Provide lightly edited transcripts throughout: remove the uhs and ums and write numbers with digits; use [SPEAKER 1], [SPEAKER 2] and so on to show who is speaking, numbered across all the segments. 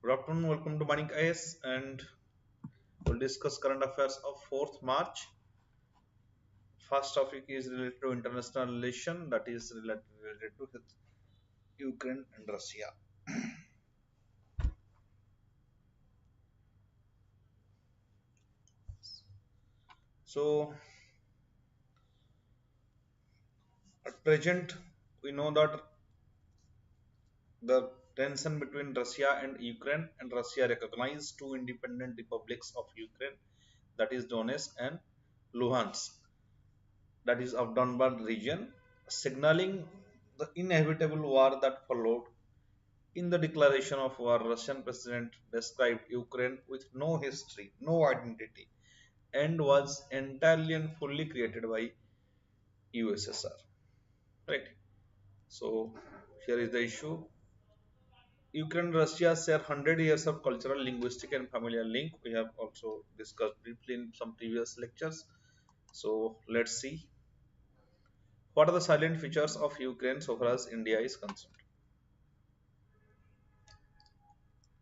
[SPEAKER 1] Good afternoon, welcome to Vanik-Ias, and we'll discuss current affairs of 4th March. First topic is related to international relation, that is related to Ukraine and Russia. So at present we know that the tension between Russia and Ukraine, and Russia recognized two independent republics of Ukraine, that is Donetsk and Luhansk, that is of Donbas region, signaling the inevitable war that followed. In the declaration of war, Russian president described Ukraine with no history, no identity, and was entirely and fully created by USSR. Right. So here is the issue. Ukraine and Russia share 100 years of cultural, linguistic, and familial link. We have also discussed briefly in some previous lectures. So let's see what are the silent features of Ukraine so far as India is concerned.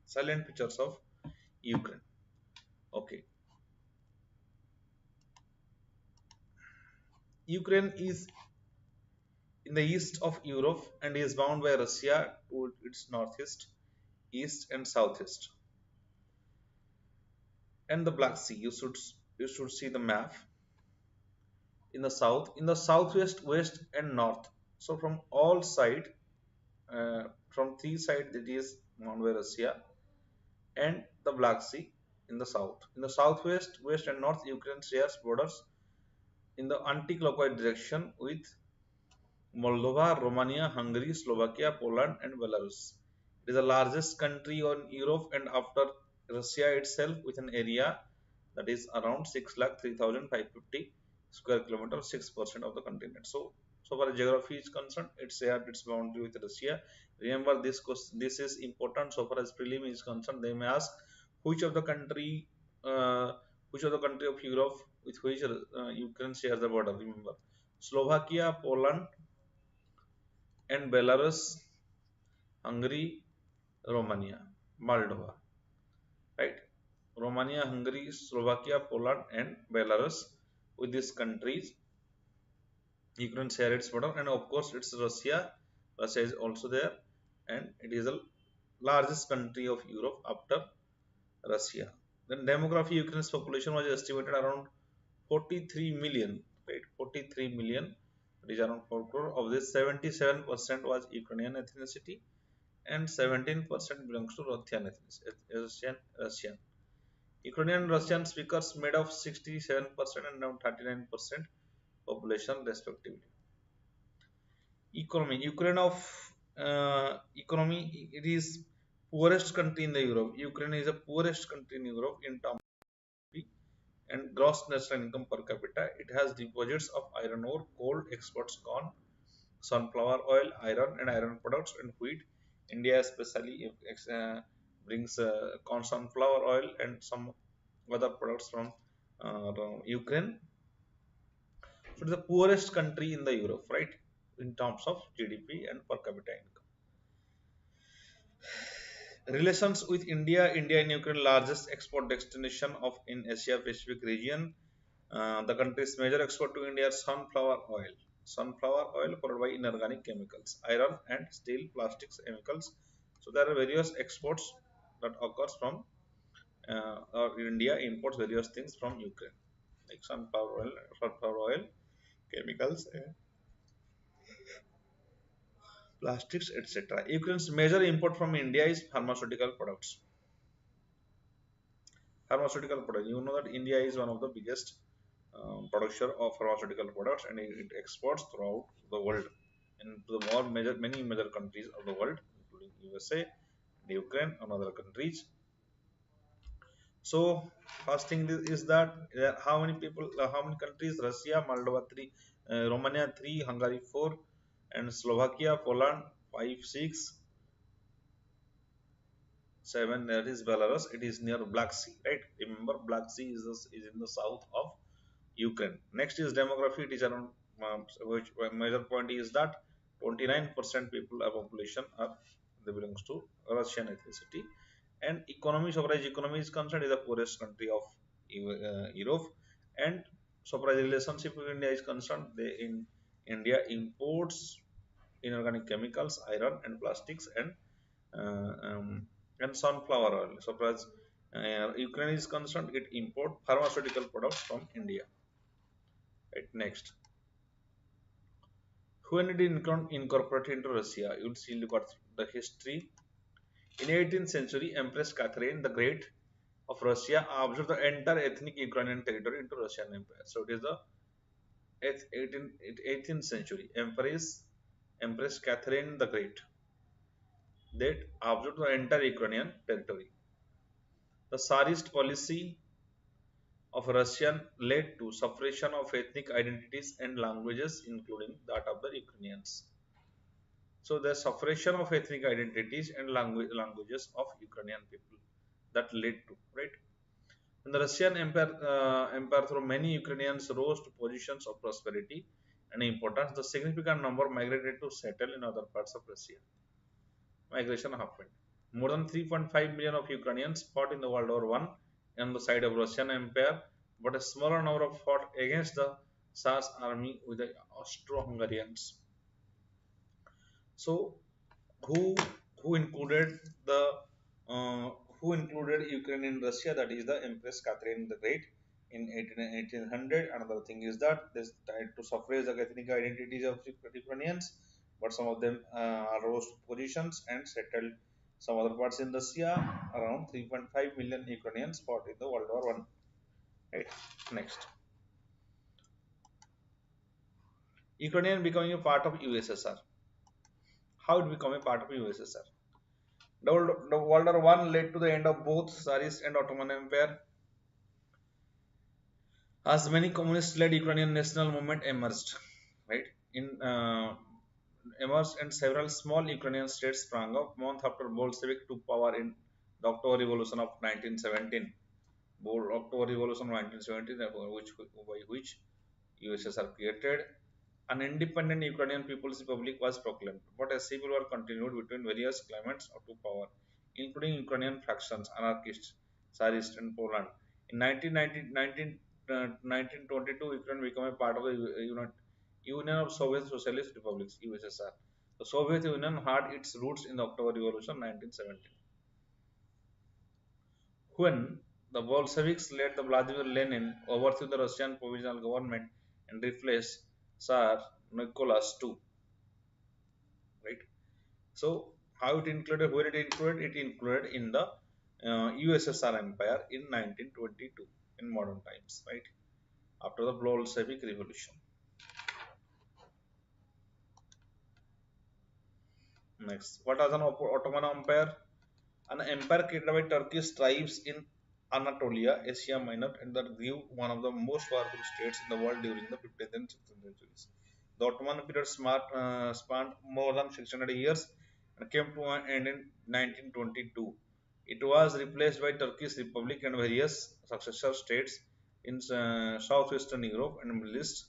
[SPEAKER 1] Silent features of Ukraine. Okay. Ukraine is in the east of Europe and is bound by Russia to its northeast, east and southeast, and the Black Sea. You should see the map in the south, in the southwest, west and north. So from all side, from three sides it is bound by Russia and the Black Sea in the south. In the southwest, west and north, Ukraine shares borders in the anti-clockwise direction with Moldova, Romania, Hungary, Slovakia, Poland, and Belarus. It is the largest country in Europe and after Russia itself, with an area that is around 6,03,550 square kilometers, 6% of the continent. So far as geography is concerned, it's shared its boundary with Russia. Remember this this is important. So far as prelim is concerned, they may ask which of the country, which of the country of Europe with which Ukraine shares the border. Remember, Slovakia, Poland, and Belarus, Hungary, Romania, Moldova, right? Romania, Hungary, Slovakia, Poland, and Belarus. With these countries, Ukraine share its border, and of course, it's Russia. Russia is also there, and it is the largest country of Europe after Russia. Then demography, Ukraine's population was estimated around 43 million, right? 43 million, that is around 4 crore. Of this, 77% was Ukrainian ethnicity, and 17% belongs to Russian. Ukrainian and Russian speakers made of 67% and around 39% population respectively. Economy. Ukraine of economy, it is poorest country in the Europe. Ukraine is the poorest country in Europe in terms of GDP and gross national income per capita. It has deposits of iron ore, coal, exports corn, sunflower oil, iron and iron products, and wheat. India especially brings corn, sunflower oil, and some other products from Ukraine. So it is the poorest country in the Europe, right, in terms of GDP and per capita income. Relations with India. India and Ukraine largest export destination of in Asia Pacific region. The country's major export to India are sunflower oil. Sunflower oil followed by inorganic chemicals, iron and steel, plastics, chemicals. So there are various exports that occurs from or India imports various things from Ukraine, like sunflower oil, chemicals, plastics, etc. Ukraine's major import from India is pharmaceutical products. Pharmaceutical products. You know that India is one of the biggest producer of pharmaceutical products, and it exports throughout the world and to the many major countries of the world, including USA, Ukraine, and other countries. So first thing is that how many people, how many countries? Russia, Moldova 3, Romania 3, Hungary 4, and Slovakia, Poland 5, 6, 7. That is Belarus. It is near Black Sea, right? Remember, Black Sea is in the south of Ukraine. Next is demography. It is around which major point is that 29% people of population are they belongs to Russian ethnicity, And economy, so far as economy is concerned, is the poorest country of Europe. And so far as relationship with India is concerned, in India imports inorganic chemicals, iron and plastics, and sunflower oil. So far as Ukraine is concerned, it import pharmaceutical products from India. Right, next, when it incorporated into Russia, you'll see, look at the history. In 18th century, Empress Catherine the Great of Russia absorbed the entire ethnic Ukrainian territory into Russian Empire. So it is the 18th century Empress Catherine the Great that absorbed the entire Ukrainian territory. The Tsarist policy of Russia led to suppression of ethnic identities and languages, including that of the Ukrainians. So the suppression of ethnic identities and languages of Ukrainian people that led to, right. In the Russian Empire, through many Ukrainians rose to positions of prosperity and importance. The significant number migrated to settle in other parts of Russia. Migration happened. More than 3.5 million of Ukrainians fought in the World War I on the side of Russian Empire, but a smaller number of fought against the Tsar's army with the Austro-Hungarians. So, who who included the uh, who included Ukraine in Russia? That is the Empress Catherine the Great in 1800. Another thing is that this tried to suppress the ethnic identities of Ukrainians, but some of them rose to positions and settled some other parts in Russia. Around 3.5 million Ukrainians fought in the World War One. Right. Next, Ukrainian becoming a part of USSR. How it become a part of USSR? The World War One led to the end of both Tsarist and Ottoman Empire, as many communist-led Ukrainian national movement emerged. Right, in emerged and several small Ukrainian states sprang up. Month after Bolshevik took power in the October Revolution of 1917. October Revolution of 1917, by which USSR created, an independent Ukrainian People's Republic was proclaimed, but a civil war continued between various claimants to power, including Ukrainian factions, anarchists, Tsarists, and Poland. In 1922, Ukraine became a part of the Union of Soviet Socialist Republics (USSR). The Soviet Union had its roots in the October Revolution 1917. When the Bolsheviks led the Vladimir Lenin overthrew the Russian provisional government and replaced Tsar Nicholas II, right? So how it included, where it included? It included in the USSR Empire in 1922 in modern times, right? After the Bolshevik Revolution. Next, what was an Ottoman Empire? An empire created by Turkish tribes in Anatolia, Asia Minor, and that grew one of the most powerful states in the world during the 15th and 16th centuries. The Ottoman period spanned more than 600 years and came to an end in 1922. It was replaced by Turkish Republic and various successor states in southwestern Europe and Middle East.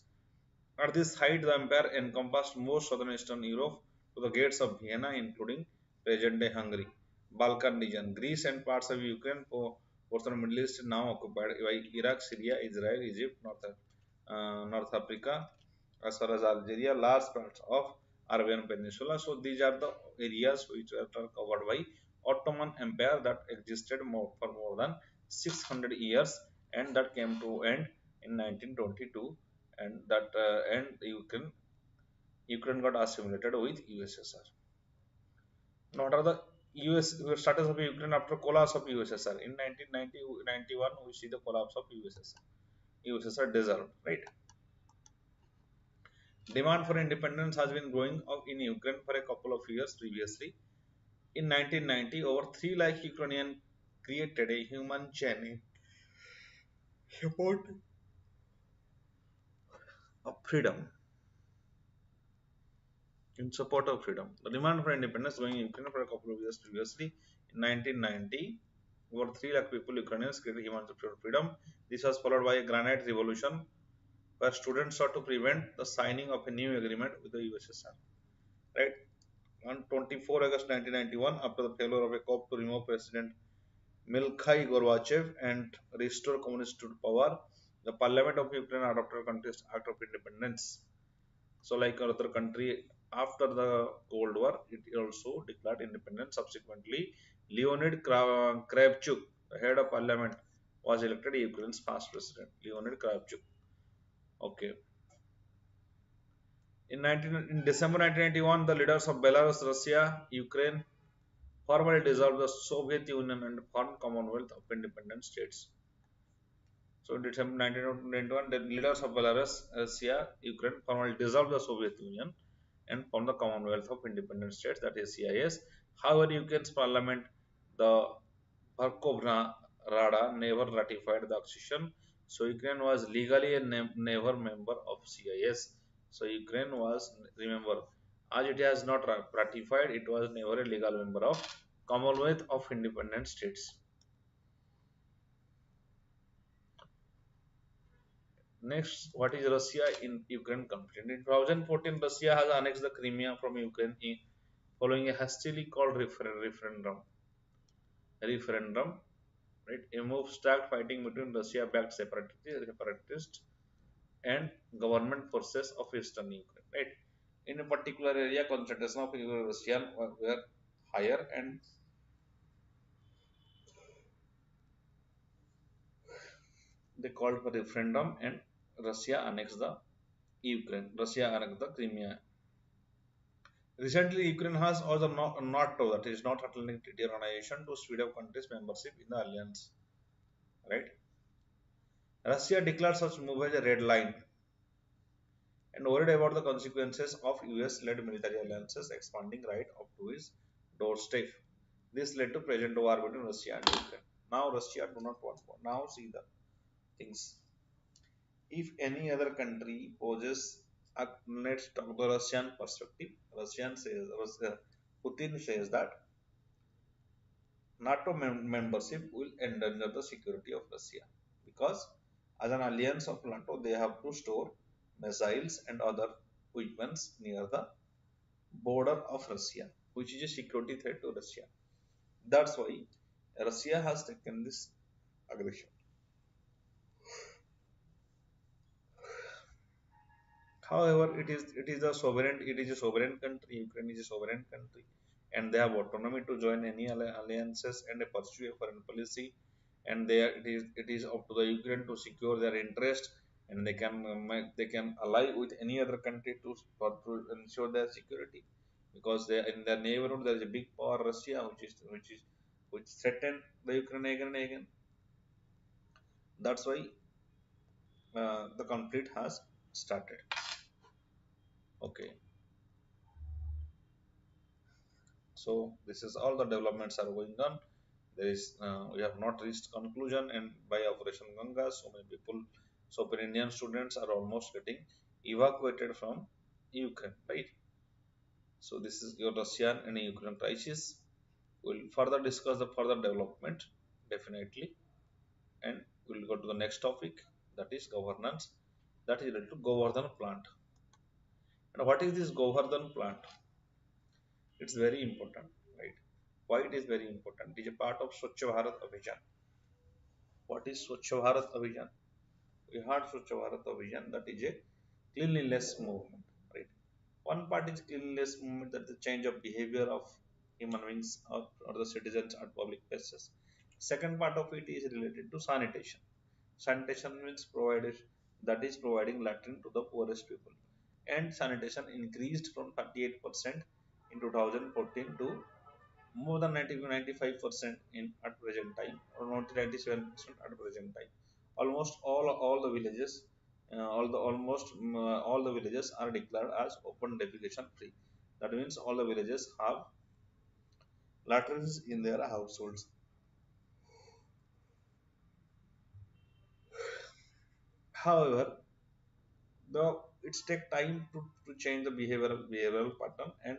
[SPEAKER 1] At this height, the empire encompassed most southern Eastern Europe to the gates of Vienna, including present-day Hungary, Balkan region, Greece, and parts of Ukraine. For portion of Middle East now occupied by Iraq, Syria, Israel, Egypt, North Africa, as far as Algeria, large parts of Arabian Peninsula. So these are the areas which are covered by Ottoman Empire that existed for more than 600 years, and that came to end in 1922, and that and Ukraine got assimilated with USSR. Now, what are the US status of Ukraine after collapse of USSR? In 1991, we see the collapse of USSR. USSR dissolved, right? Demand for independence has been growing in Ukraine for a couple of years previously. In 1990, over 3 lakh Ukrainians created a human chain support of freedom, in support of freedom. The demand for independence going in Ukraine for a couple of years previously. In 1990, over 3 lakh people, Ukrainians, created human support of freedom. This was followed by a granite revolution where students sought to prevent the signing of a new agreement with the USSR. Right? On 24 August 1991, after the failure of a coup to remove President Mikhail Gorbachev and restore communist to power. The parliament of Ukraine adopted country's act of independence. So, like other country, after the Cold War, it also declared independence. Subsequently, Leonid Kravchuk, the head of parliament, was elected Ukraine's past president. Leonid Kravchuk. Okay. In December 1991, the leaders of Belarus, Russia, Ukraine formally dissolved the Soviet Union and formed Commonwealth of Independent States. So in December 1991, the leaders of Belarus, Russia, Ukraine formally dissolved the Soviet Union and formed the Commonwealth of Independent States, that is CIS. However, Ukraine's parliament, the Verkhovna Rada, never ratified the accession. So Ukraine was legally a never member of CIS. So Ukraine was, remember, as it has not ratified, it was never a legal member of Commonwealth of Independent States. Next, what is Russia in Ukraine conflict? In 2014, Russia has annexed the Crimea from Ukraine following a hastily called referendum. Right, a move start fighting between Russia-backed separatists and government forces of eastern Ukraine. Right, in a particular area, concentration of Russian were higher, and they called for referendum, and Russia annexed the Ukraine. Russia annexed the Crimea. Recently, Ukraine has also NATO, that is not Atlantic Treaty Organization, to speed up countries' membership in the alliance. Right? Russia declared such move as a red line and worried about the consequences of US-led military alliances expanding right up to its doorstep. This led to present war between Russia and Ukraine. Now Russia do not want war. Now see the things. If any other country poses let's talk the Russian perspective. Putin says that NATO membership will endanger the security of Russia because, as an alliance of NATO, they have to store missiles and other weapons near the border of Russia, which is a security threat to Russia. That's why Russia has taken this aggression. However, it is a sovereign country. Ukraine is a sovereign country, and they have autonomy to join any alliances and pursue a foreign policy. And it is up to the Ukraine to secure their interest, and they can ally with any other country to ensure their security, because they in their neighborhood there is a big power Russia, which threaten the Ukraine again and again. That's why the conflict has started. Okay. So this is all the developments are going on. There is we have not reached conclusion, and by Operation Ganga, so many people, so many Indian students are almost getting evacuated from Ukraine, right? So this is your Russian and Ukraine crisis. We'll further discuss the further development definitely, and we'll go to the next topic, that is governance, that is related to Govardhan plant. And what is this Govardhan plant? It's very important, right? Why it is very important? It is a part of Swachh Bharat Abhijan. What is Swachh Bharat Abhijan? We heard Swachh Bharat Abhijan, that is a cleanliness movement, right? One part is cleanliness movement, that the change of behavior of human beings or the citizens at public places. Second part of it is related to sanitation. Sanitation means provided, that is providing latrine to the poorest people. And sanitation increased from 38% in 2014 to more than 95% in at present time, or 97% at present time. Almost all the villages, all the villages are declared as open defecation free. That means all the villages have latrines in their households. However, the it's take time to change the behavioral pattern, and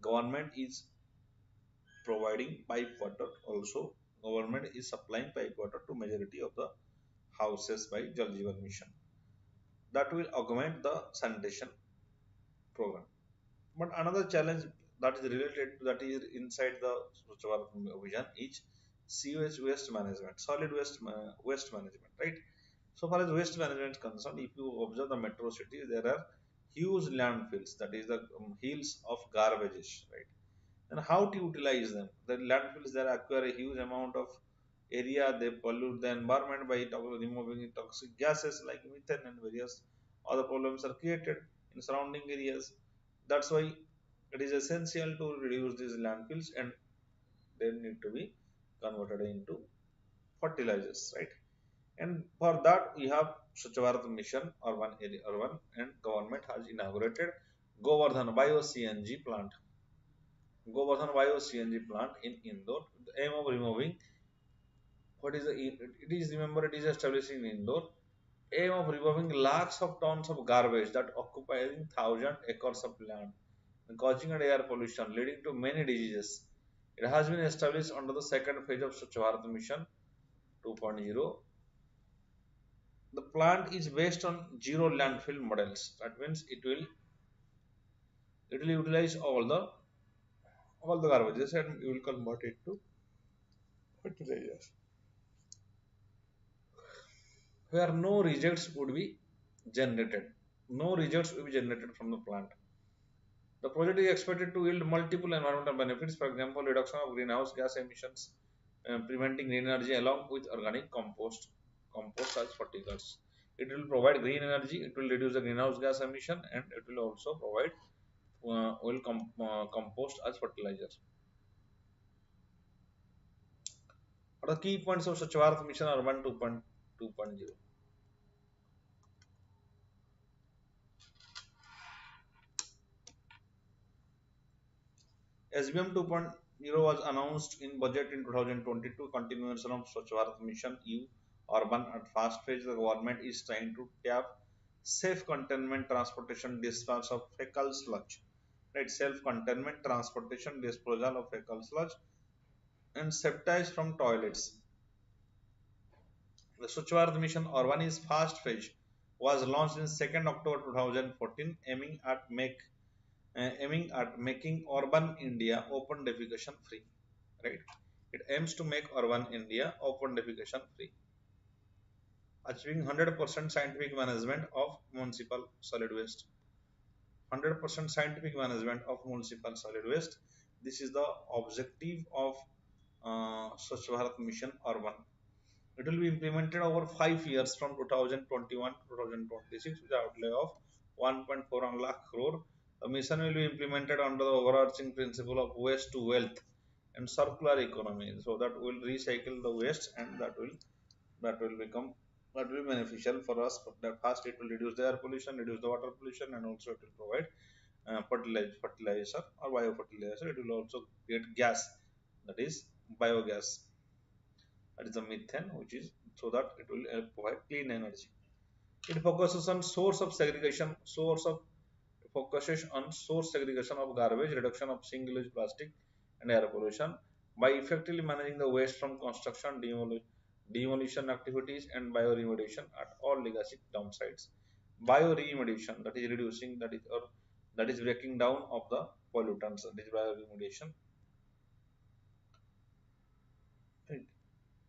[SPEAKER 1] government is providing pipe water also. Government is supplying pipe water to majority of the houses by Jal Jeevan Mission. That will augment the sanitation program. But another challenge that is related to that is inside the Swachh Bharat vision is sewage waste management, solid waste management, right? So far as waste management is concerned, if you observe the metro cities, there are huge landfills, that is the hills of garbages, right? And how to utilize them? The landfills there acquire a huge amount of area, they pollute the environment by removing toxic gases like methane, and various other problems are created in surrounding areas. That's why it is essential to reduce these landfills, and they need to be converted into fertilizers, right? And for that, we have Swachh Bharat Mission, urban, and government has inaugurated Govardhan Bio CNG plant. Govardhan Bio CNG plant in Indore. The aim of removing what is the it is remember it is established in Indore. Aim of removing lakhs of tons of garbage that occupying thousand acres of land and causing an air pollution, leading to many diseases. It has been established under the second phase of Swachh Bharat Mission 2.0. The plant is based on zero landfill models. That means it will utilize all the garbages and you will convert it to fertilizers, where no rejects would be generated. No rejects will be generated from the plant. The project is expected to yield multiple environmental benefits, for example, reduction of greenhouse gas emissions, preventing green energy along with organic compost as fertilizers. It will provide green energy, it will reduce the greenhouse gas emission, and it will also provide compost as fertilizer. What are the key points of Swachh Bharat Mission Urban 2.0? SBM 2.0 was announced in budget in 2022, continuation of Swachh Bharat Mission EU Urban at fast phase. The government is trying to tap safe containment transportation dispatch of fecal sludge, right? Self containment transportation disposal of fecal sludge and septage from toilets. The Swachh Bharat Mission Urban is fast phase was launched in 2nd October 2014, aiming at making urban India open defecation free. Right? It aims to make urban India open defecation free, achieving 100% scientific management of municipal solid waste. 100% scientific management of municipal solid waste. This is the objective of Swachh Bharat Mission Urban. It will be implemented over 5 years from 2021 to 2026 with an outlay of 1.4 lakh crore. The mission will be implemented under the overarching principle of waste to wealth and circular economy. So that will recycle the waste, and that will become that will be beneficial for us. That first it will reduce the air pollution, reduce the water pollution, and also it will provide fertilizer or biofertilizer. It will also get gas, that is biogas, that is the methane, which is so that it will provide clean energy. It focuses on source segregation of garbage, reduction of single-use plastic, and air pollution by effectively managing the waste from construction, demolition activities, and bioremediation at all legacy dump sites. Bioremediation, that is reducing, that is breaking down of the pollutants, that is bioremediation. Right.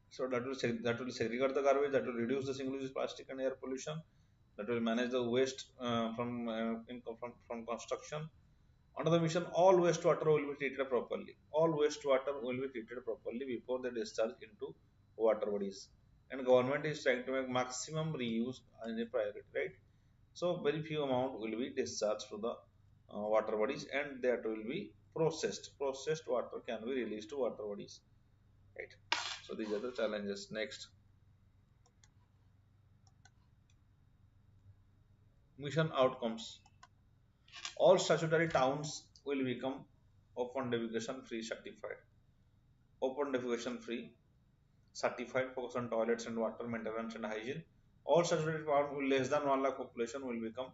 [SPEAKER 1] So that will segregate the garbage, that will reduce the single-use plastic and air pollution, that will manage the waste from construction. Under the mission, all wastewater will be treated properly. All wastewater will be treated properly before they discharge into water bodies. And government is trying to make maximum reuse as a priority, right? So very few amount will be discharged to the water bodies, and that will be processed. Processed water can be released to water bodies, right? So these are the challenges. Next, mission outcomes. All statutory towns will become open defecation free certified. Open defecation free certified, focus on toilets and water maintenance and hygiene. All statutory towns with less than 1 lakh population will become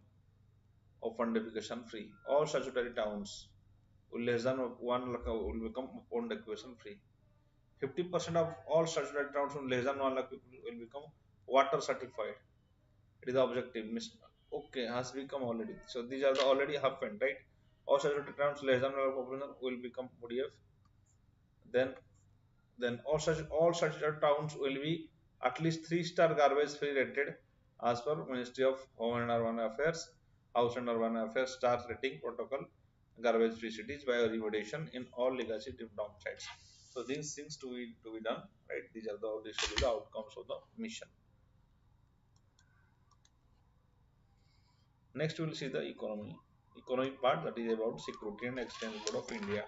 [SPEAKER 1] open defecation free. All statutory towns with less than 1 lakh will become open defecation free. 50% of all statutory towns with less than 1 lakh people will become water certified. It is the objective. Okay, has become already. So these are the already happened, right? All statutory towns less than 1 lakh population will become ODF. Then Then all such towns will be at least 3-star garbage free rated as per Ministry of Home and Urban Affairs, House and Urban Affairs star rating protocol, garbage free cities by remediation in all legacy dump sites. So these things to be done, right? These will be the outcomes of the mission. Next we will see the economic part, that is about Security and Exchange Board of India,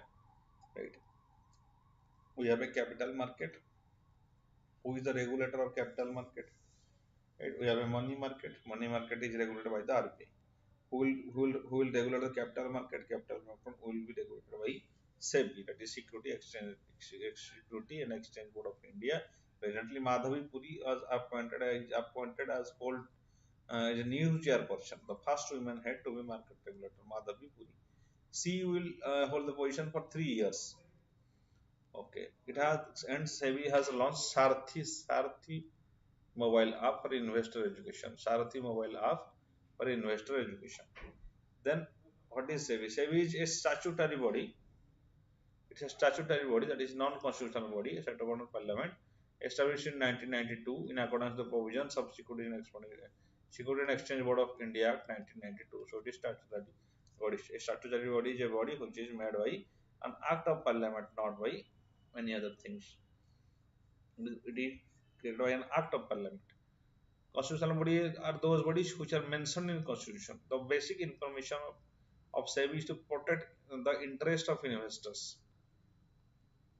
[SPEAKER 1] right? We have a capital market. Who is the regulator of capital market? Right? We have a money market. Money market is regulated by the RBI. Who will regulate the capital market? Capital market will be regulated by SEBI, that is Security and Exchange Board of India. Presently, Madhavi Puri was appointed as as a new chairperson, the first woman head to be market regulator, Madhavi Puri. She will hold the position for 3 years. Okay, it has and SEBI has launched Sarthi mobile app for investor education. Sarthi mobile app for investor education. Then what is SEBI? SEBI is a statutory body. It's a statutory body, that is non-constitutional body set upon Parliament, established in 1992 in accordance with the provisions of Security and Exchange Board of India Act 1992. So it is statutory body. A statutory body is a body which is made by an act of Parliament, not by many other things. It is created by an act of Parliament. Constitutional bodies are those bodies which are mentioned in Constitution. The basic information of SEBI is to protect the interest of investors.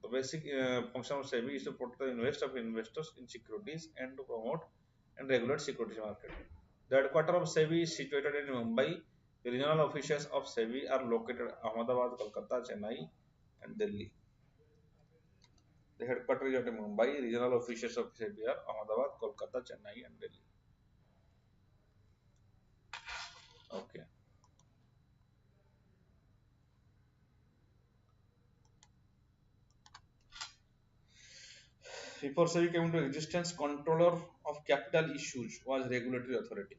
[SPEAKER 1] The basic function of SEBI is to protect the interest of investors in securities and to promote and regulate securities market. The headquarters of SEBI is situated in Mumbai. The regional offices of SEBI are located at Ahmedabad, Kolkata, Chennai, and Delhi. The headquarters is at Mumbai. Regional offices of SEBI are Ahmedabad, Kolkata, Chennai, and Delhi. Okay. Before SEBI came into existence, controller of capital issues was regulatory authority.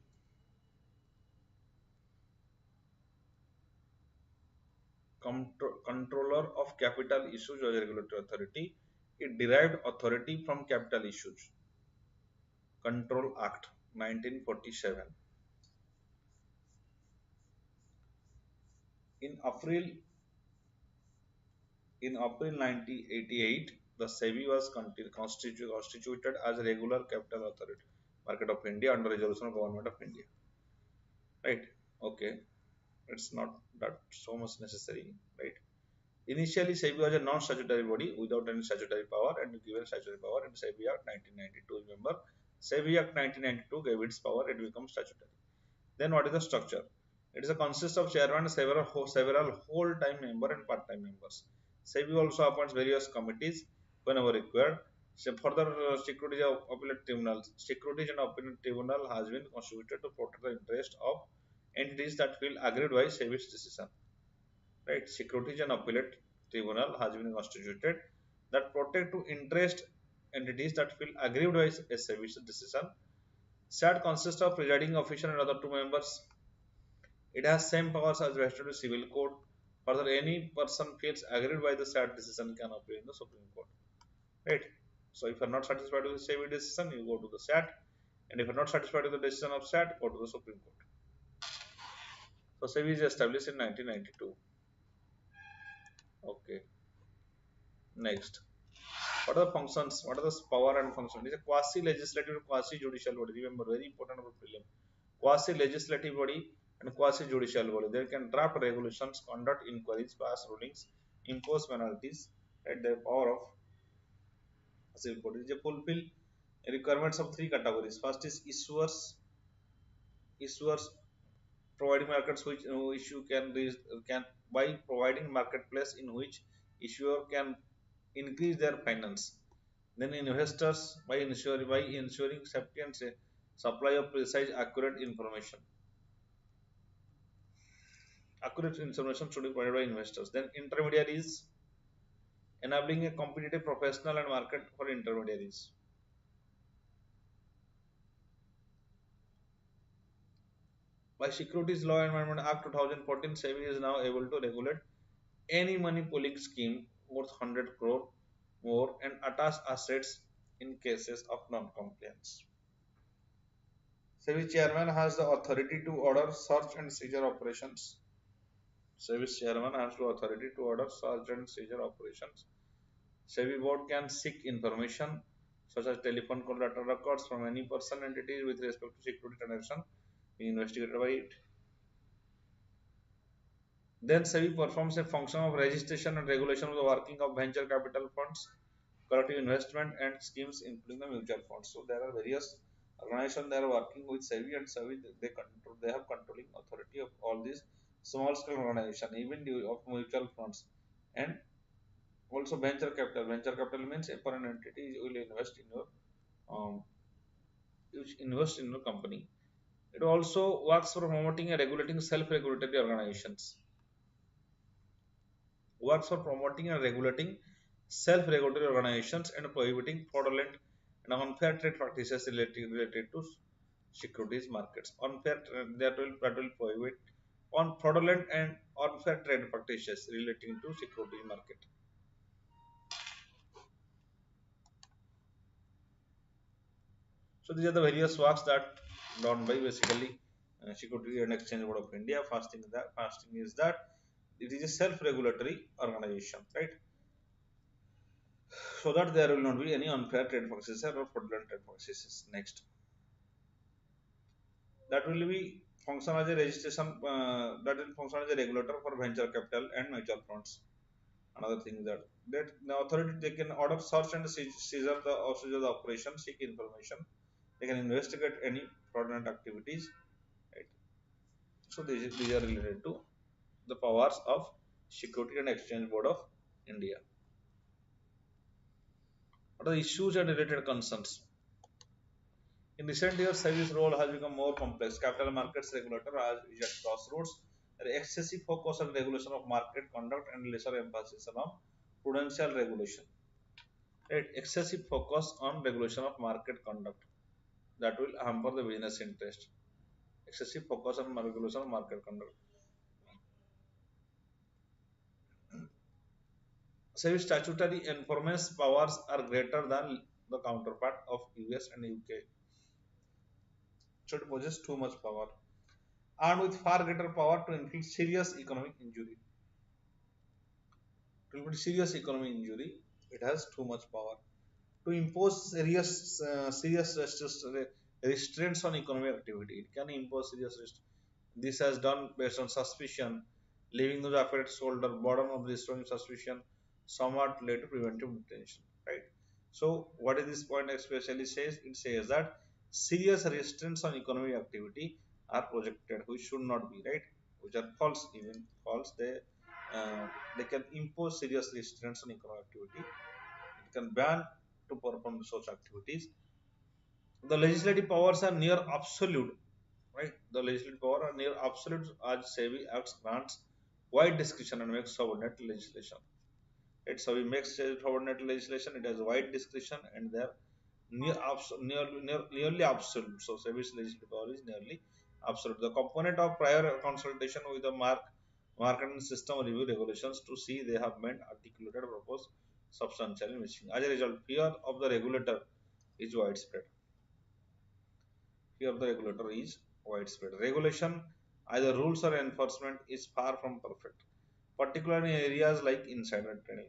[SPEAKER 1] Controller of capital issues was regulatory authority. It derived authority from capital issues. Control Act 1947. In April in April 1988, the SEBI was constituted as a regular capital authority, Market of India, under resolution of Government of India. Right? Okay. It's not that so much necessary, right? Initially, SEBI was a non-statutory body without any statutory power and given statutory power in SEBI Act 1992. Remember, SEBI Act 1992 gave its power, it becomes statutory. Then what is the structure? It is a consist of chairman and several whole-time member and part-time members. SEBI also appoints various committees whenever required. So further, Securities and Appellate Tribunal has been constituted to protect the interest of entities that feel aggrieved by SEBI's decision. Right? Securities and Appellate Tribunal has been constituted that protect to interest entities that feel aggrieved by SEBI's decision. SAT consists of presiding official and other two members. It has same powers as vested in civil code. Further, any person feels aggrieved by the SAT decision can appeal in the Supreme Court. Right? So if you are not satisfied with the SEBI decision, you go to the SAT, and if you are not satisfied with the decision of SAT, go to the Supreme Court. So SEBI is established in 1992. Okay. Next, what are the functions? What are the power and function? It is a quasi-legislative, quasi-judicial body. Remember, very important about prelim. Quasi-legislative body and quasi-judicial body. They can draft regulations, conduct inquiries, pass rulings, impose penalties. Right? The power of civil body. They fulfill requirements of three categories. First is issuers providing markets which issue can by providing marketplace in which issuer can increase their finance. Then investors by ensuring safety and supply of precise accurate information should be provided by investors. Then intermediaries, enabling a competitive professional and market for intermediaries. By Securities Law Amendment Act 2014, SEBI is now able to regulate any money pooling scheme worth 100 crore, more and attach assets in cases of non-compliance. SEBI chairman has the authority to order search and seizure operations. SEBI chairman has the authority to order search and seizure operations. SEBI board can seek information such as telephone call data records from any person entity with respect to security transaction being investigated by it. Then SEBI performs a function of registration and regulation of the working of venture capital funds, collective investment and schemes including the mutual funds. So there are various organizations that are working with SEBI, and SEBI they have controlling authority of all these small scale organizations, even of mutual funds, and also venture capital. Venture capital means a foreign entity will um, invest in your company. It also works for promoting and regulating self-regulatory organizations. Works for promoting and regulating self-regulatory organizations and prohibiting fraudulent and unfair trade practices related to securities markets. That will prohibit on fraudulent and unfair trade practices relating to securities market. So these are the various works that done by basically Security and Exchange Board of India. Fasting is that it is a self-regulatory organization, right? So that there will not be any unfair trade practices or fraudulent trade practices. Next, that will be function as a registration. That will function as a regulator for venture capital and mutual funds. Another thing is that the authority they can order search and seizure the operation, seek information. They can investigate any fraudulent activities. Right. So these are related to the powers of Security and Exchange Board of India. What are the issues and related concerns? In recent years, SEBI's role has become more complex. Capital markets regulator is at crossroads. There is excessive focus on regulation of market conduct and lesser emphasis on prudential regulation. Right? Excessive focus on regulation of market conduct that will hamper the business interest. Excessive focus on regulation of market conduct. SEBI statutory enforcement powers are greater than the counterpart of US and UK. So it possesses too much power, armed with far greater power to inflict serious economic injury. To inflict serious economic injury, it has too much power. To impose serious restraints on economic activity, it can impose serious restraints. This has done based on suspicion, leaving those affected shoulder burden of destroying suspicion, somewhat led to preventive detention. Right. So, what is this point especially says? It says that serious restraints on economic activity are projected, which should not be, right, which are false, even false. They can impose serious restraints on economic activity. It can ban to perform such activities. The legislative powers are near absolute, right? The legislative power are near absolute as SEBI acts grants wide discretion and makes subordinate legislation. Right? So we make subordinate legislation, it has wide discretion and they're nearly absolute. So SEBI's legislative power is nearly absolute. The component of prior consultation with the market and system review regulations to see they have meant articulated purpose substantially missing. As a result, fear of the regulator is widespread. Fear of the regulator is widespread. Regulation, either rules or enforcement, is far from perfect, particularly in areas like insider trading.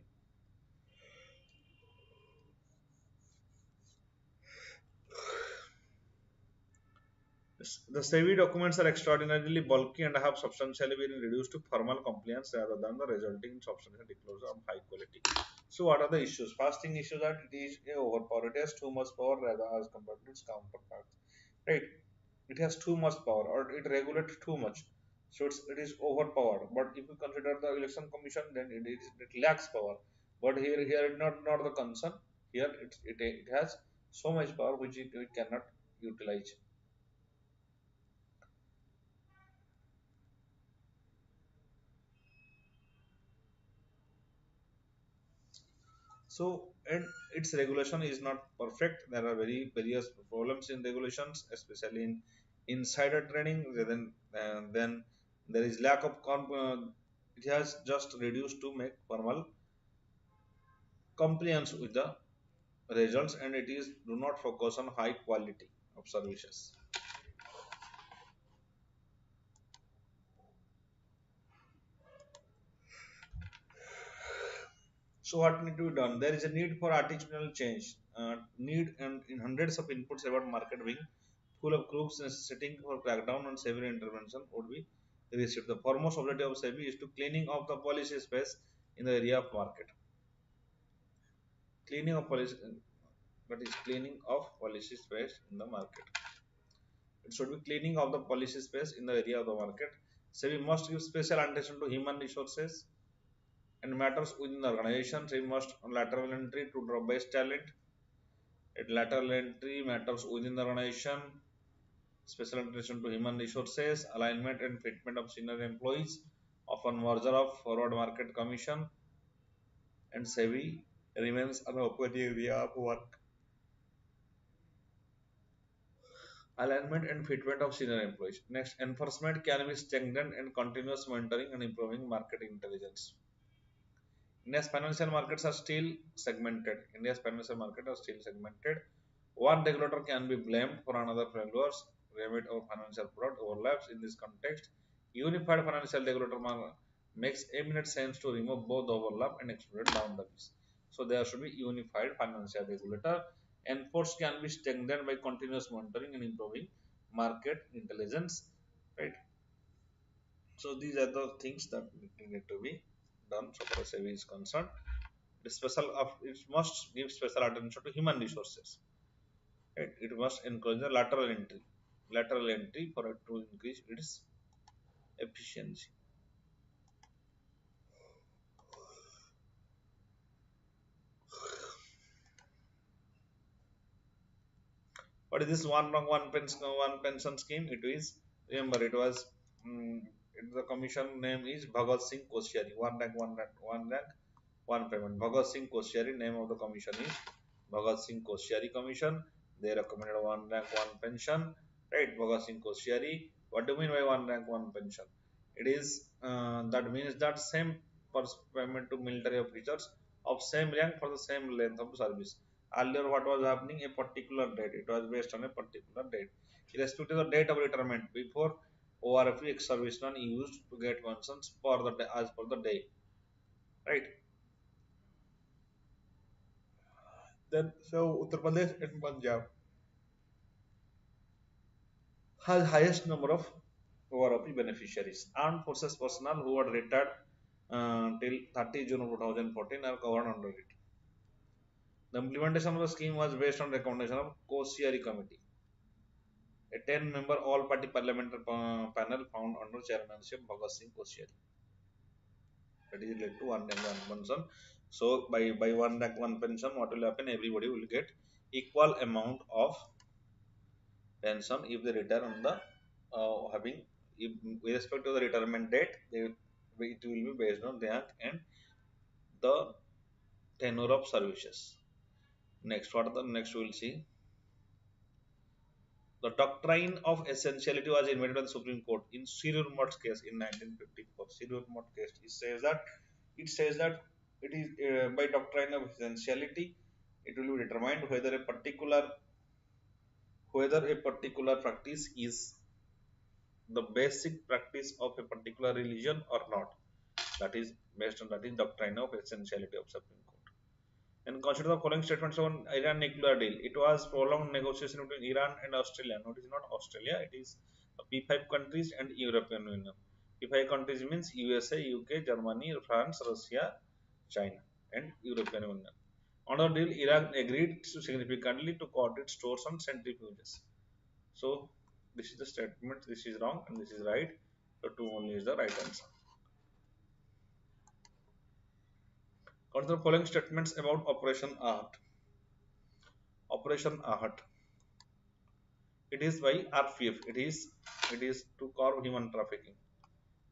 [SPEAKER 1] The SEBI documents are extraordinarily bulky and have substantially been reduced to formal compliance rather than the resulting in substantial disclosure of high quality. So, what are the issues? First thing issue that it is a overpower. It has too much power rather as compared to its counterparts. Right? It has too much power or it regulates too much. So it is overpowered. But if you consider the election commission, then it lacks power. But here it not the concern. Here it has so much power which it cannot utilize. So and its regulation is not perfect. There are very various problems in regulations, especially in insider trading. Then there is lack of it has just reduced to make formal compliance with the results, and it is do not focus on high quality of services. So what need to be done? There is a need for artificial change. Need and in hundreds of inputs about market being full of crooks necessitating for crackdown on severe intervention would be received. The foremost objective of SEBI is to cleaning of the policy space in the area of market. Cleaning of policy, that is cleaning of policy space in the market. It should be cleaning of the policy space in the area of the market. SEBI must give special attention to human resources and matters within the organization. SEBI must lateral entry to draw best talent. At lateral entry matters within the organization. Special attention to human resources, alignment and fitment of senior employees, often merger of forward market commission, and SEBI remains an open area of work. Alignment and fitment of senior employees. Next, enforcement can be strengthened and continuous monitoring and improving market intelligence. India's financial markets are still segmented. India's financial markets are still segmented. One regulator can be blamed for another failures. Remit of financial product overlaps in this context. Unified financial regulator makes eminent sense to remove both overlap and excluded boundaries. So there should be unified financial regulator. Enforce can be strengthened by continuous monitoring and improving market intelligence. Right. So these are the things that need to be done so far as SEBI is concerned. It must give special attention to human resources. Right? It must encourage the lateral entry for it to increase its efficiency. What is this one pension scheme? It is, remember, it was the commission name is Bhagat Singh Koshyari. One payment. Bhagat Singh Koshyari, name of the commission is Bhagat Singh Koshyari Commission. They recommended one rank one pension. Right, Bhagat Singh Koshyari. What do you mean by one rank one pension? It is that means that same payment to military officers of same rank for the same length of service. Earlier, what was happening? A particular date. It was based on a particular date. Irrespective of the date of retirement, before ORFE ex-serviceman used to get pensions for the day, as per the day. Right. Then, so Uttar Pradesh and Punjab has highest number of ORFE beneficiaries. Armed forces personnel who are retired till 30 June 2014 are covered under it. The implementation of the scheme was based on recommendation of Koshyari Committee, a 10-member all-party parliamentary panel found under chairmanship Bhagat Singh Koshyari. That is led to one rank one pension. So by one rank one pension, what will happen? Everybody will get equal amount of pension if they retire on the having, if, with respect to the retirement date, it will be based on rank and the tenure of services. Next, what the next we will see. The doctrine of essentiality was invented by the Supreme Court in Sirur Mutt's case in 1954. Sirur Mutt case, it says that it is by doctrine of essentiality, it will be determined whether a particular practice is the basic practice of a particular religion or not. That is based on that is doctrine of essentiality of Supreme Court. And consider the following statements on Iran nuclear deal. It was prolonged negotiation between Iran and Australia. No, it is not Australia. It is P5 countries and European Union. P5 countries means USA, UK, Germany, France, Russia, China, and European Union. On the deal, Iran agreed to significantly to cut its stores on centrifuges. So this is the statement. This is wrong and this is right. So two only is the right answer. Consider the following statements about Operation Art. Operation Ahat. It is by RPF. It is to curb human trafficking.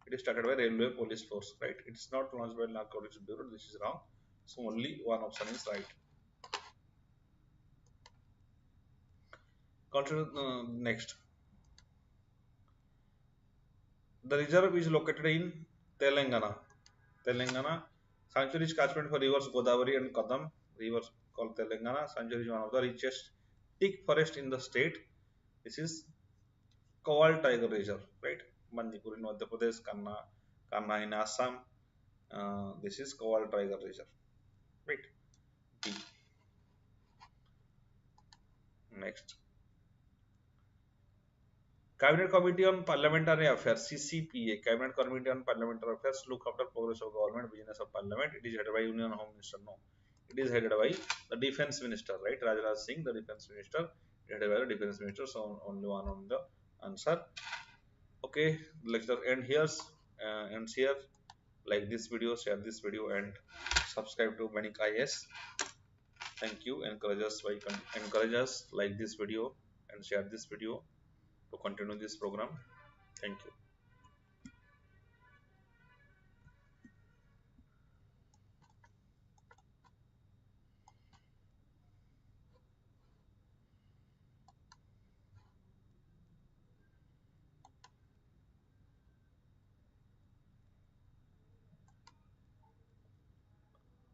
[SPEAKER 1] It is started by Railway Police Force, right? It's not launched by Narcotics Bureau. This is wrong. So only one option is right. Consider next. The reserve is located in Telangana. Telangana. Sanctuary is catchment for rivers Godavari and Kadam. Rivers called Telangana. Sanctuary is one of the richest teak forest in the state. This is Kowal Tiger Reserve, right? Bandipur in Madhya Pradesh, Kanna in Assam. This is Kowal Tiger Reserve, right? D. Next, Cabinet Committee on Parliamentary Affairs (CCPA). Cabinet Committee on Parliamentary Affairs look after progress of government, business of Parliament. It is headed by Union Home Minister. No, it is headed by the Defence Minister, right? Rajraj Singh, the Defence Minister, headed by the Defence Minister. So only one on the answer. Okay, lecture end here. Ends here. Like this video, share this video, and subscribe to Vanik-Ias. Thank you. Encourage us like this video and share this video to continue this program. Thank you.